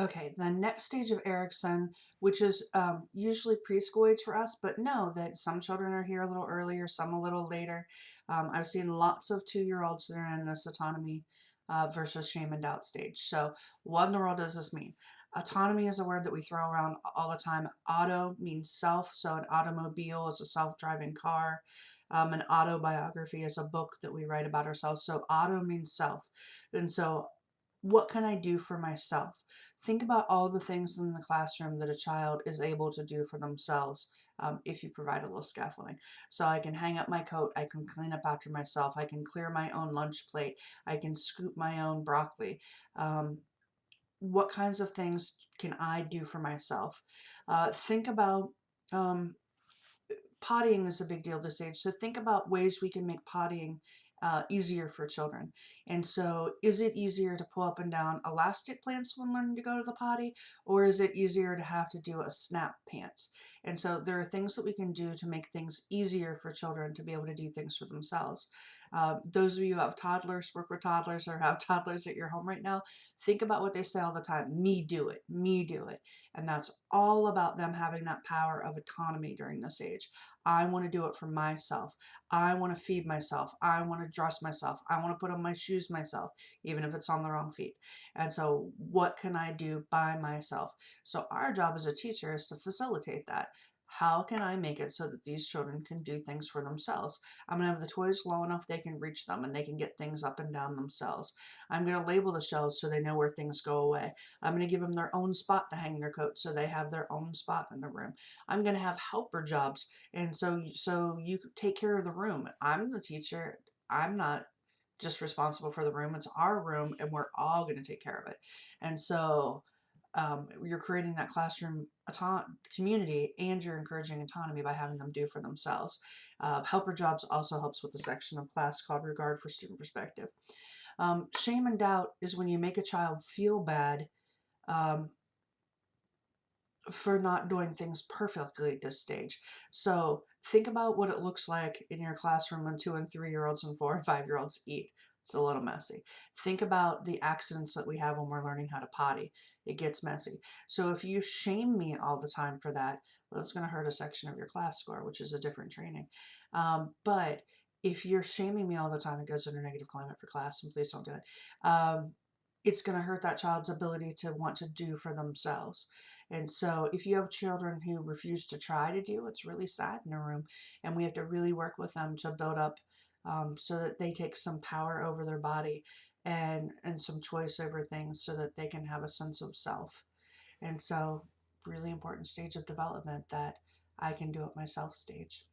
Okay, the next stage of Erikson, which is usually preschool age for us, but know that some children are here a little earlier, some a little later. I've seen lots of 2-year-olds that are in this autonomy versus shame and doubt stage. So what in the world does this mean? Autonomy is a word that we throw around all the time. Auto means self, so an automobile is a self-driving car. An autobiography is a book that we write about ourselves. So auto means self. And so what can I do for myself? Think about all the things in the classroom that a child is able to do for themselves if you provide a little scaffolding. So I can hang up my coat, I can clean up after myself, I can clear my own lunch plate, I can scoop my own broccoli. What kinds of things can I do for myself? Think about um, pottying is a big deal this age. So think about ways we can make pottying easier for children. And so is it easier to pull up and down elastic plants when learning to go to the potty, or is it easier to have to do a snap pants? And so there are things that we can do to make things easier for children to be able to do things for themselves. Those of you who have toddlers, work with toddlers, or have toddlers at your home right now, think about what they say all the time. Me do it, me do it. And that's all about them having that power of autonomy during this age. I want to do it for myself. I want to feed myself. I want to dress myself. I want to put on my shoes myself, even if it's on the wrong feet. And so what can I do by myself? So our job as a teacher is to facilitate that. How can I make it so that these children can do things for themselves? I'm going to have the toys low enough they can reach them and they can get things up and down themselves. I'm going to label the shelves so they know where things go away. I'm going to give them their own spot to hang their coat so they have their own spot in the room. I'm going to have helper jobs, and so you take care of the room. I'm the teacher. I'm not just responsible for the room. It's our room, and we're all going to take care of it. And so you're creating that classroom community, and you're encouraging autonomy by having them do for themselves. Helper jobs also helps with the section of class called regard for student perspective. Shame and doubt is when you make a child feel bad um, for not doing things perfectly at this stage. So think about what it looks like in your classroom when 2 and 3-year-olds and 4 and 5-year-olds eat. It's a little messy. Think about the accidents that we have when we're learning how to potty. It gets messy. So if you shame me all the time for that, well, it's going to hurt a section of your class score, which is a different training. But if you're shaming me all the time, it goes under negative climate for class, and please don't do it. It's going to hurt that child's ability to want to do for themselves. And so if you have children who refuse to try to do, it's really sad in a room. And we have to really work with them to build up so that they take some power over their body and some choice over things so that they can have a sense of self. And so really important stage of development, that I can do it myself stage.